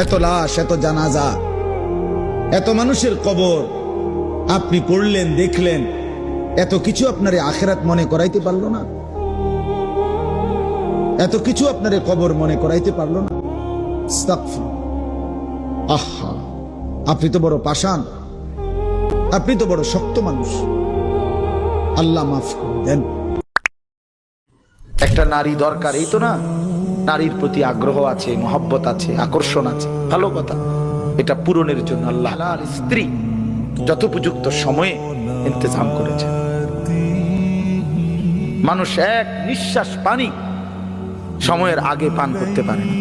এত লাশ, এত জানাজা, এত মানুষের কবর আপনি পড়লেন, দেখলেন, এত কিছু আপনারে আখিরাত মনে করাইতে পারলো না? এত কিছু আপনারে কবর মনে করাইতে পারলো না? আহা, আপনি তো বড় পাষাণ, আপনি তো বড় শক্ত মানুষ। আল্লাহ মাফ করে দেন। একটা নারী দরকার, এই তো না? নারীর প্রতি আগ্রহ আছে, মহব্বত আছে, আকর্ষণ আছে, ভালো কথা। এটা পূরণের জন্য আল্লাহ স্ত্রী যথোপযুক্ত সময়ে ইন্তজাম করেছে। মানুষ এক নিঃশ্বাস পানি সময়ের আগে পান করতে পারে না।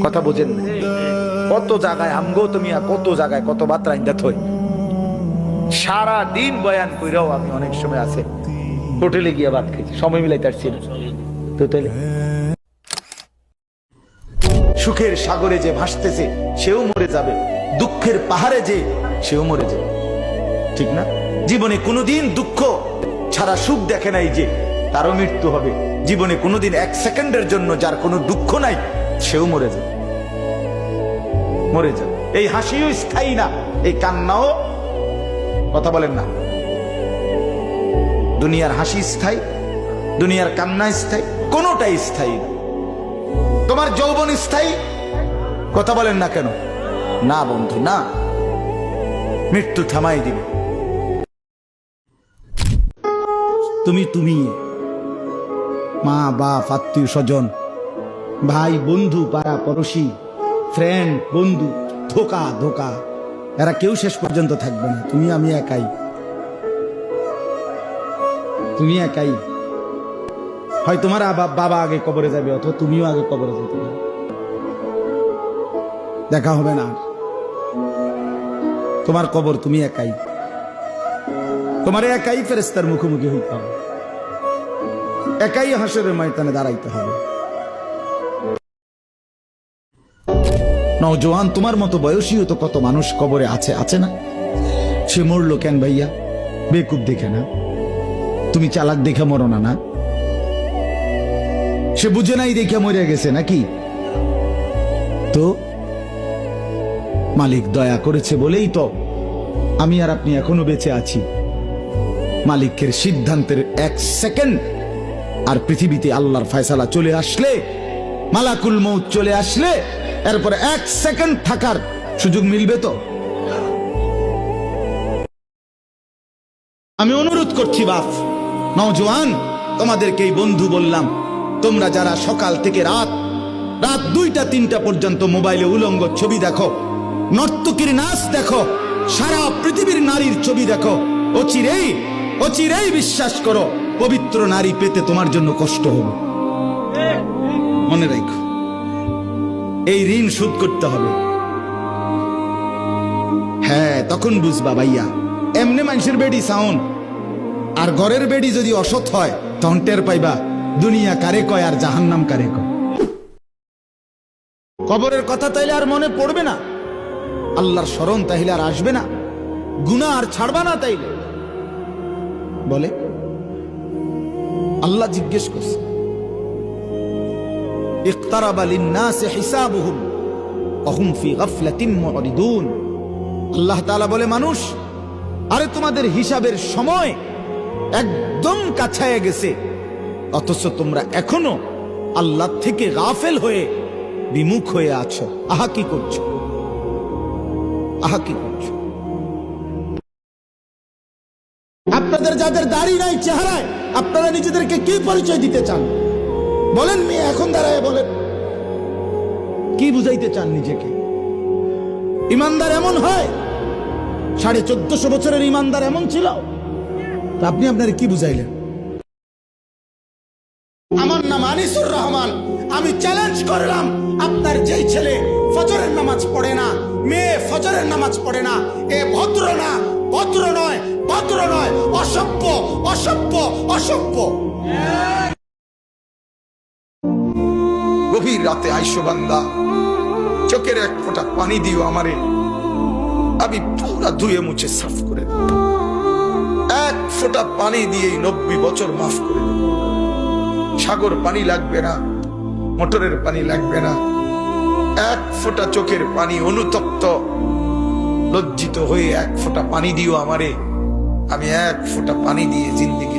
কথা বোঝেন? কত জায়গায় আমগো তুমি, কত জায়গায় কত বার্তা ইন্দাত হই, সারা দিন বয়ান কইরাও আমি অনেক সময় আছে হোটেলে গিয়ে ভাত খেয়েছি, সময় মিলাইতে পারছি না। তো তাহলে সুখের সাগরে যে ভাসতেছে সেও মরে যাবে, দুঃখের পাহাড়ে যে সেও মরে যাবে, ঠিক না? জীবনে কোনোদিন দুঃখ ছাড়া সুখ দেখে নাই যে তারও মৃত্যু হবে। জীবনে কোনোদিন এক সেকেন্ডের জন্য যার কোনো দুঃখ নাই সেও মরে যাবে, মরে যাবে। এই হাসিও স্থায়ী না, এই কান্নাও, কথা বলেন না, দুনিয়ার হাসি স্থায়ী, দুনিয়ার কান্না স্থায়ী, কোনোটাই স্থায়ী না। তোমার যৌবন স্থায়ী, কথা বলেন না কেন? না বন্ধু, না, মৃত্যু থামাই দিবে। তুমি মা বাপ, আত্মীয় স্বজন, ভাই বন্ধু, পাড়া পড়োশি, ফ্রেন্ড, বন্ধু, ধোকা ধোকা, এরা কেউ শেষ পর্যন্ত থাকবে না। তুমি আমি একাই, তুমি একাই। হয় তোমার বাবা আগে কবরে যাবে, অথবা তুমিও আগে কবরে যেতে পারো, দেখা হবে না। তোমার কবর তুমি একাই, তোমার একাই ফেরেশতার মুখোমুখি হইতে হবে, একাই হাসরের ময়দানে দাঁড়াইতে হবে। নওজোয়ান, তোমার মতো বয়সীও তো কত মানুষ কবরে আছে, আছে না? সে মরলো কেন ভাইয়া? বেকুব দেখে না? তুমি চালাক দেখে মরো না? না, সে বুঝে নাই দেখে মরে গেছে নাকি? তো মালিক দয়া করেছে বলেই তো আমি আর আপনি এখনো বেঁচে আছি। মালিকের সিদ্ধান্তের এক সেকেন্ড আর পৃথিবীতে আল্লাহর ফয়সালা চলে আসলে, মালাকুল মউত চলে আসলে, এরপরে এক সেকেন্ড থাকার সুযোগ মিলবে তো? আমি অনুরোধ করছি বাপ, নওজোয়ান, তোমাদেরকে এই বন্ধু বললাম, তোমরা যারা সকাল থেকে রাত 2টা 3টা পর্যন্ত মোবাইলে উলঙ্গ ছবি দেখো, নর্তকীর নাচ দেখো, সারা পৃথিবীর নারীর ছবি দেখো, অচিরেই বিশ্বাস করো পবিত্র নারী পেতে তোমার জন্য কষ্ট হবে। মনে রাখো, এই ঋণ শোধ করতে হবে। হ্যাঁ, তখন বুঝবা ভাইয়া, এমনি মানুষের বেডি সাউন্ড আর ঘরের বেডি যদি অসৎ হয়, তখন টের পাইবা দুনিয়া কারে কয় আর জাহান্নাম কারে কয়। কবরের কথা তাইলে আর মনে পড়বে না, আল্লাহর স্মরণ তাইলে আর আসবে না, গুনাহ আর ছাড়বা না তাইলে। বলে আল্লাহ জিজ্ঞেস করছে, ইকতারাবা লিন-নাসি হিসাবুহুম ওয়া হুম ফি গাফলাতিন মুরিদুন। আল্লাহ তাআলা বলে, মানুষ, আরে তোমাদের হিসাবের সময় একদম কাছায় গেছে, অথচ তোমরা এখনো আল্লাহ থেকে গাফেল হয়ে বিমুখ হয়ে আছো। আহা কি করছো, আহা কি করছো? আপনাদের যাদের দাড়ি নাই চেহারায়, আপনারা নিজেদেরকে কি পরিচয় দিতে চান? বলেন মেয়ে, এখন দাঁড়ায় বলেন, কি বুঝাইতে চান নিজেকে? ইমানদার এমন হয়? 1450 বছরের ইমানদার এমন ছিল? আপনি আপনার কি বুঝাইলেন? আমার নাম আনিসুর রহমান, আমি চ্যালেঞ্জ করলাম, আপনার যেই ছেলে ফজরের নামাজ পড়ে না, মেয়ে ফজরের নামাজ পড়ে না, এ ভদ্র না, ভদ্র নয়, ভদ্র নয়, অসভ্য, অসভ্য, অসভ্য। গভীর রাতে আইসো বান্দা, চোখের এক ফোঁটা পানি দিও আমারে, আমি পুরা ধুয়ে মুছে সাফ করে দেব। এক ফোঁটা পানি দিয়েই 90 বছর মাফ করে দেব। সাগর পানি লাগবে না, মোটরের পানি লাগবে না, এক ফোঁটা চোখের পানি অনুতপ্ত লজ্জিত হয়ে এক ফোঁটা পানি দিও আমারে, আমি এক ফোঁটা পানি দিয়ে জিন্দিগি